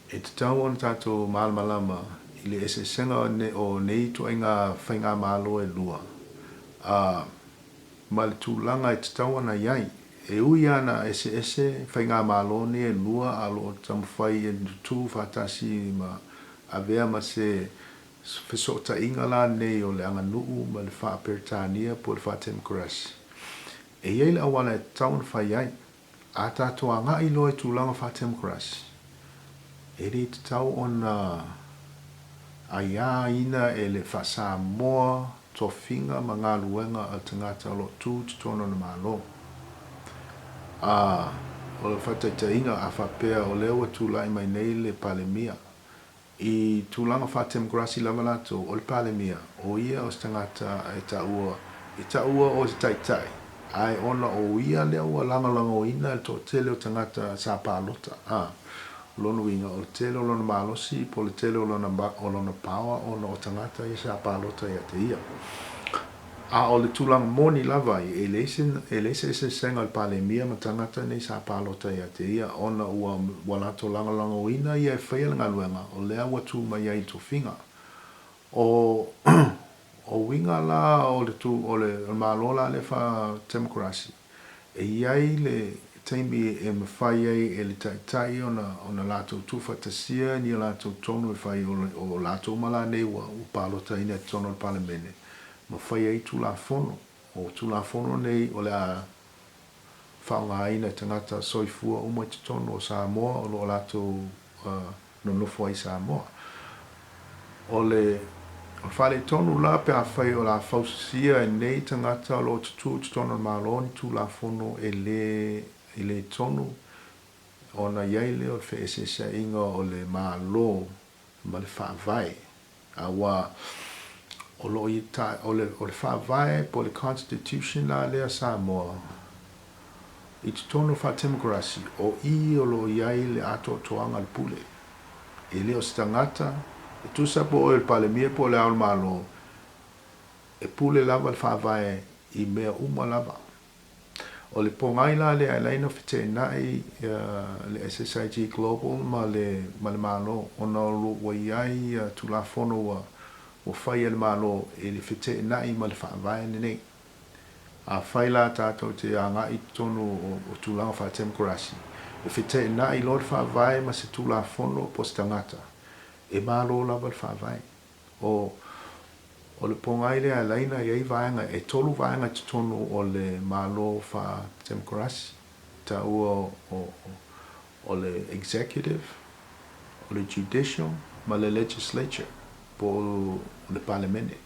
e te tau ona tātou malama i le ese senga o nei tu inga whainga malo e lua. Ma le tūlanga e te tau ana iai. E ui ana ese whainga malo ne e lua alo tamwhai e tu whatasi ma avea ma se whesota inga la nei o le anga nuu ma le wha Peritania po le wha Demokrasi. E iei le awana e tau na whai iai. A tātou anga i loa e tūlanga wha Demokrasi. E re te tau ona aia ina e le wha Samoa tofinga ma ngā luenga a tangata lo tū te tono na Malo. O le whataitainga a faapea o leo tūlai mai nei le palemia. I tūlanga wha Demokrasi lava lato o le palemia o ia o tangata e taua o te taitai. Ai ona o ia leo o langa o ina e to tele o tangata sa palota. Lono winga o tele o lona malosi po le tele o lona pawa o na o tangata i sa palota ia te ia. O le tulang moni lava i e leise se senga al palemia ma tangata nei sa palota ia te ia ona ua walato langa o ina ia e whaia nga luenga o lea watu mai ai to finga. O winga la o le malola le fa Demokrasi. E iai le taimi e mawhai ai e le taitai ona lato tufa tasia ni lato tono e whai o lato mala nei wa upalota ina tono le palemene. Mawhai ai tulafono. O tulafono nei o le a whaunga ina tangata soifua umai te tono o Samoa o lo lato nonofo ai Samoa. O le whale tonu la pe a whai o la whausia e nei tangata o lo tutu te tono maloni tulafono e le tonu ona iai leo fe ese inga o le Malo ma le Faavai awa o le Faavai po le Constitution la lea Samoa i te tonu fa Demokrasi o i o lo iai le ato toanga le pule e leo stangata e tu sa po o le palemia po le ao Malo pule lava le whaavae I mea uma lava. O le pongai la le alaina fite nai le SSIG Global ma le Malo ona lo waiai tulafono wa fai le Malo e le fite nai ma le whaavae nei. A fai la tātou te anga I tonu o tūlanga wha demokrasi. E fite nai lo le whaavae ma se tulafono po se tangata. E Malo lava le whaavae. O le pongai le alaina iai vaenga e tolu vaenga te tonu o le Malo wha demokrasi. Ta ua o le executive, o le judicial, ma le legislature, po le parlemene.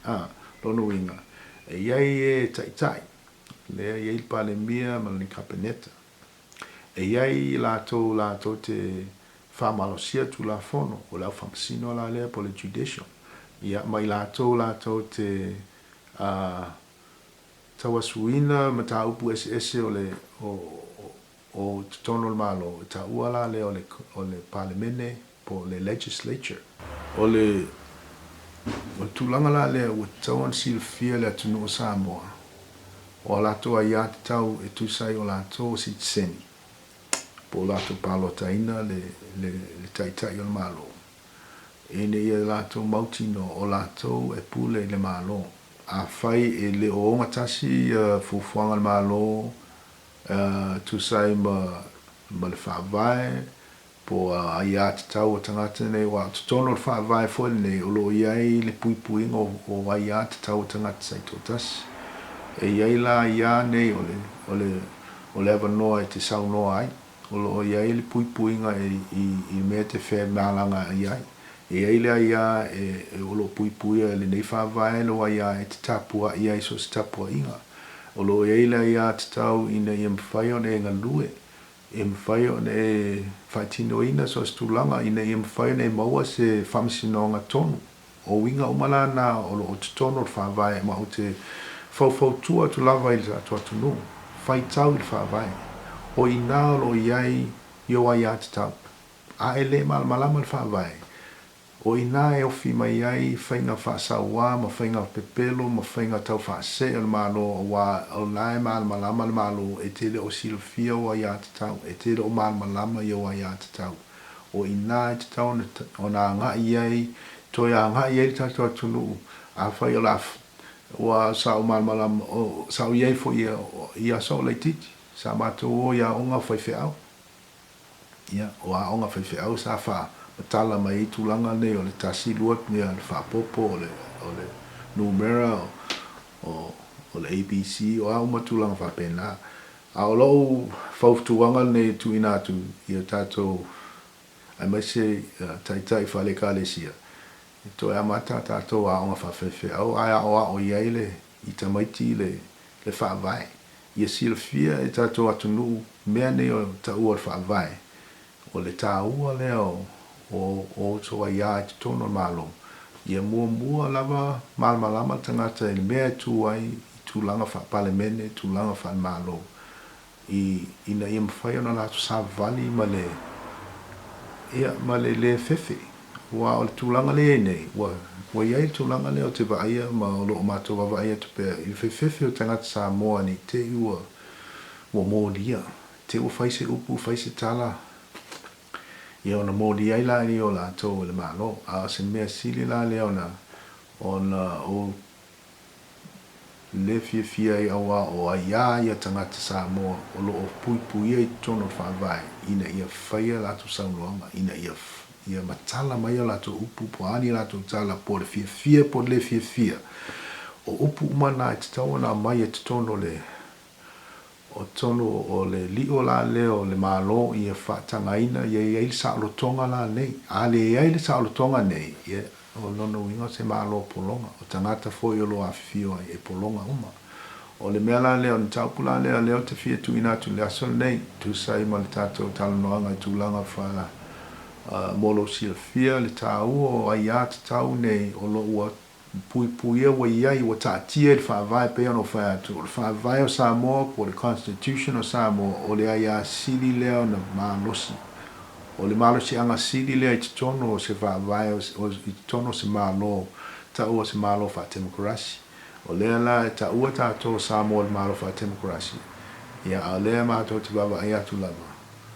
Lono inga. E iai e taitai. Lea iai le palemia ma le kabineta. E iai lato te whamalosia tu la fono, o lau whamasino la lea po le judicial. Ia mai lato te tawasuina mataupu SS o tono Malo taua la le o le parlemene po le legislature o tulanga la le o tawan silfia le tunu o Samoa o lato ia tau e tusai o lato sitseni po lato palotaina le taitai o Malo e ne ia lato mautino o lato e pule le Malo a fai e le o ngatasi fufuanga le Malo tusai ma le whaavae po ia tau o tangata nei wa tono le whaavae foi nei o lo iai le puipuinga o ia tau o tangata sai totasi e iai la ia nei o le avanoa e te saunoa ai o lo iai le puipuinga I mea te whea malanga iai e ai le ia e o lo puipuia le nei whaavae lo ia e te tapua iai so se tapua inga o lo iai le ia te tau ina I mwhai o ne ngalue e mwhai o ne whaitino ina so se tūlanga ina I mwhai o ne maua se whamisinonga tonu o winga umalana o lo o te tono le whaavae ma o te whautua tu lava I le atua tunu whai tau I le whaavae o ina o lo iai io ai a te tau a ele malama le whaavae o ina e ofi mai ai whainga whaasaua ma whainga pepelo ma whainga tau whaase o le Malo o nae malama le Malo e tele o silfia o ai a te tau e tele o malama I o ai a te tau o ina e te tau o na ngai ai toi a ngai ai tato atunu a whai o la wa sa o malama o sa o iai fo ia so le titi sa mato o ia onga whai whiau ia o a onga whai whiau sa wha tala mai tūlanga nei o le tasi luat ni le whapopo o le numera o le ABC o a uma tūlanga whapena a o lau whautuanga nei tuuina atu I o tātou ai mai se taitai whale kālesia e toi amata tātou a onga whawhewhe au a o iai le I tamaiti le whaavae ia silfia e tātou atunu mea nei o ta ua le whaavae o le tā ua leo o so ia te tono Malo ia mua lava malama tangata I mea tu ai tūlanga wha palemene tūlanga wha Malo ina ia mwhai ona latu sa vali ma le fefe wa o le tūlanga le nei wa iai tūlanga le o te vaia ma o lo mato wa vaia tupe I fefe o tangata Samoa ni te ua wa mōlia te ua whaise upu whaise tala ia ona mōli ai la ni o la tō le Malo a se mea sili la le ona o le fia I awa o a ia tangata Samoa o lo o pui ai tono whaavae ina ia whaia la tō saunoanga ina ia matala mai o la tō upu po ani la tō tala po le fia po le fia o upu umana e te tawana mai e te tono le o tono o le lio la leo le Malo ia whatangaina ia le saolotonga la nei a le ia le saolotonga nei ia o nono winga se Malo polonga o tangata foi o lo afio e polonga uma o le mea la leo ni taupu la leo te fia tuuina tu le aso nei tu sai ma le tātou talanoanga I tūlanga wha molo silfia le tāua o ai a te tau nei o lo ua pui wa iai wa tātia le whaavae pe ono whae atu. O le whaavae o Samoa po le Constitution o Samoa o le aia sili leo na mālosi. O le mālosi anga sili leo I te tono o se whaavae o I te tono se mālo ta ua se mālo wha demokrasi. O lea la e ta ua tātou Samoa le malo fa demokrasi. Ia a lea mātou te baba ai atu lava.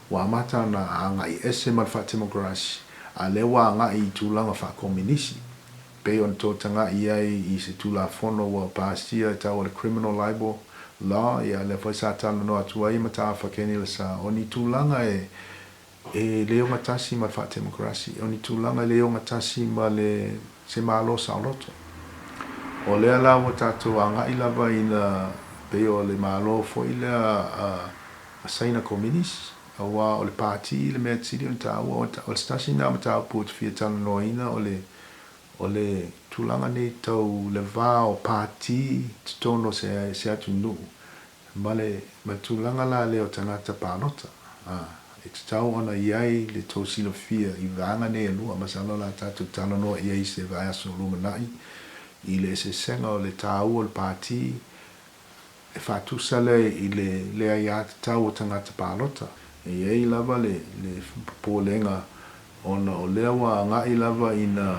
Wa mata na anga i ese mal fa demokrasi. A le wa anga i tūlanga fa komunisi. Pe on tō tanga i ai i se tūla fono wa pāstia e tau le criminal libel law. Ia le fai sa tala no atu ai Mataafa Keni Lesa. O ni tūlanga e leo ngatasi mal fa demokrasi. O ni tūlanga leo ngatasi ma le se malo sa loto. O lea la wa tātou anga i lava ina pe o le malo fo i lea a saina komunisi. Awa o le pāti le mea tiri on tāua o le stasi na mataupu o te fia tala noina o le tūlanga nei tau le vā o pāti te tono se atu nuu. Ma tūlanga la leo tangata pānota. E te tau ana iai le tau silo fia i vanga nei anua masalo la tātou tala noa iai se vai aso lumanai. I le se senga o le tāua o le pāti e whātusa le i le ai te tau o tangata pānota. E iei lava le pōlenga ona o lea wa ngā i lava ina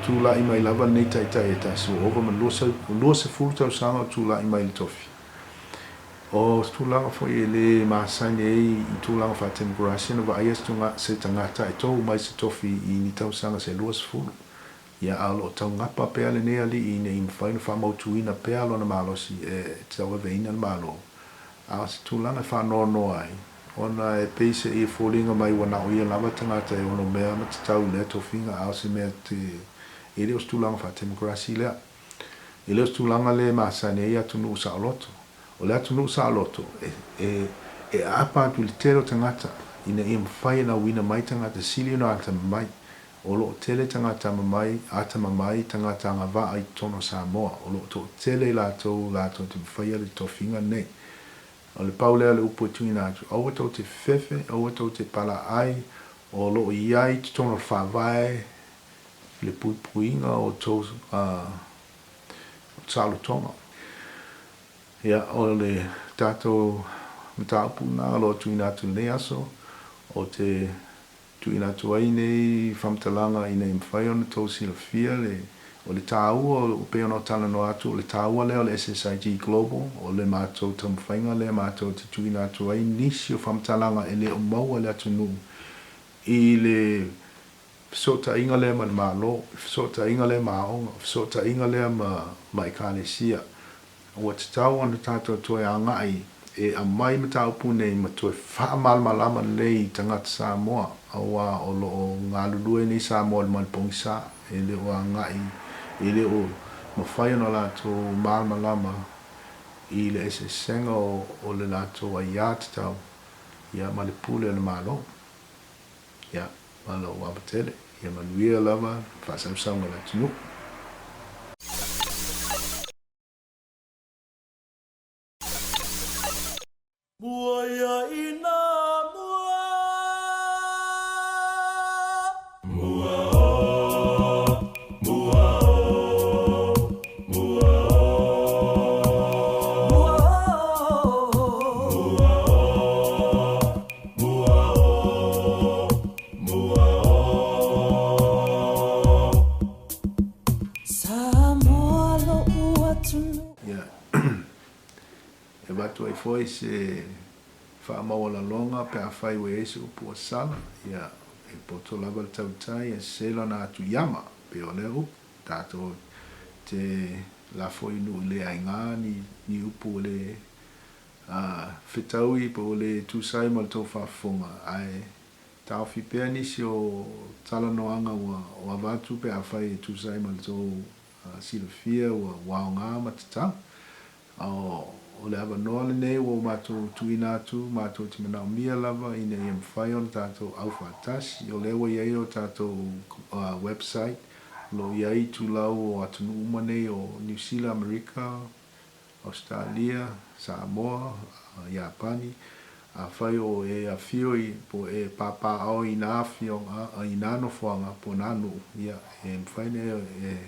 tūla i mai lava nei taitai e tasu ova man lua se fulu tau sanga o tūla i mai le tofi. O tūlanga fo i le māsaini ei i tūlanga wha demokrasi na wa aias tunga se tangata e tau mai se tofi i ni tau sanga se lua se fulu. Ia alo o tau ngapa pea le nea li i ne i mwhaina wha mau tuuina pea alo na malosi e tau e veina na malo. A se tūlanga wha noa ai. Ona e peise i fōringa mai wana o ia lava tangata e ono mea ma te tau lea tofinga au se mea te e leo stulanga wha demokrasi lea. E leo stulanga le maasane e atu nuu sa aloto. O le atu nuu sa aloto e apa atu le tero tangata ina i mwhai na wina mai tangata sili no ata mamai. O lo tele tangata mamai ata mamai tangata ngā wā ai tono Samoa. O lo to tele lātou te mwhai le tofinga nei. O le paulea le upo tuuina atu. Aua tau te fefe, aua tau te pala ai, o lo iai te tono whawai, le puipuinga o tau tonga. Ia, o le tātou mataupu nā lo tuuina atu nei aso, o te tuuina atu ai nei whamtalanga i nei mwhai ona tau sila fia o le tāua o peona o tala no atu o le tāua leo le SSIG Global o le mātou tamwhainga le mātou te tuina atu ai nisi o whamtalanga e le o maua le atu nuu i le sota inga le ma Malo, sota inga le maonga, sota inga le ma Ekalesia. O te tau ana tātou toi a ngai e a mai mataupu nei ma toi whaamalmalama nei tangata Samoa awa o lo o ngā lulue nei Samoa le malpongisa e le o a ngai i le o mawhai ana lātou malmalama i le ese senga o le lātou a iāt tau ia ma le pule le Malo ia Malo wapatele ia manuia lava whaasausaunga la tunu. Buaya ina e foi se fa maola longa pe a fai we ese upo sala ia e poto lava le tautai e sela na atu yama pe o leo tato te la foi nu le ainga ni upo le fitaui po le tu sai mal to fa fonga ai tau fi pe ni si o tala no anga o avatu pe a fai tu sai mal to silofia o waonga matata o le ava noa le nei o mātou tuuina atu, mātou te manao mia lava ina i mwhai o tātou au whātasi. O lewa iai o tātou website, lo iai tūlau o atunu uma nei o New Zealand, Amerika, Australia, Samoa, Japani. A whai o e a whio i po e pāpā au i nā whio i nāno whuanga po nānu. Ia e mwhai nei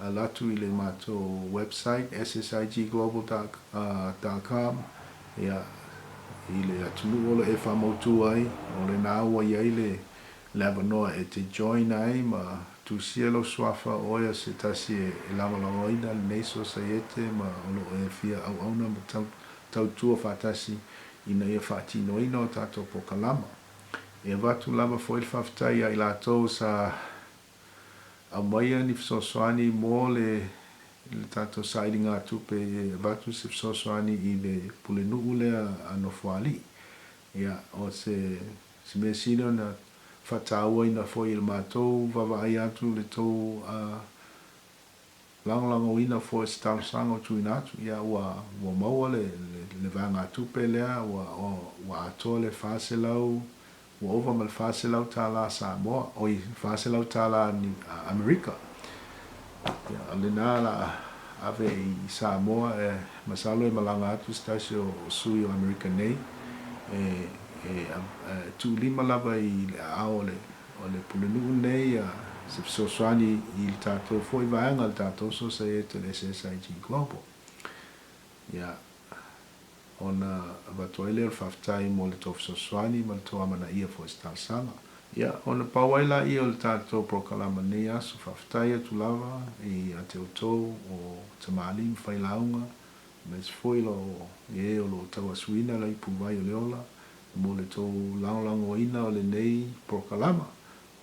latu i le mātou website SSIG Global .com ia i le atunu ola e whamautu ai o le nāua iai le lava noa e te join ai ma tu sielo swafa oia se tasi e langolangoina lenei societe ma ono e fia au auna ma tau tua whatasi ina ia whaatinoina o tātou pokalama. E watu lama foi le whaftai ai lātou sa au maia ni fisosoani mō le tātou saidi ngā tupe e watu se fisosoani i le pule nuu lea anofuali. Ia o se mea sino na whataua ina foi il mātou wawai atu le tau langolango ina foi se talosango tuuina atu. Ia ua maua le vanga tupe lea ua atoa le whaselau ua ova ma le whaselau tala Samoa o i whaselau tala ni Amerika. Ia le nā la ave i Samoa masalo e malanga atu stasi o sui o Amerika nei tu lima lava i le ao o le pulenu nei se fisosoani i le tātou foi vaenga le tātou society le SSIG Global. Ia ona watoile le whaftai mo le tō fisosoani ma le tō amana ia foi stalsanga. Ia ona pawaila i o le tātou prokalama nei asu whaftai atu lava i a te otou o tamali mwhailaunga ma se foi lo o lo tawasuina la i puwai o leola mo le tō langolango ina o le nei prokalama.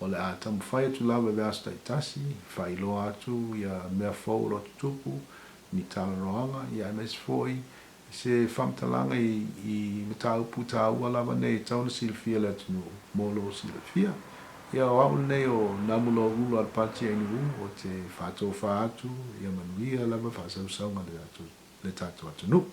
O le a tamu whai atu lawa e asta i tasi, whai loa atu, ia mea fau lo tutupu, ni tala roanga, ia MS foi, se whamtalanga i mataupu tā ua lawa nei, tauna silfia le atu no, molo silfia. Ia o au nei o namulo ulu al pati ai nu, o te whato wha atu, ia manuia lawa whasau saunga le tātou atu nu.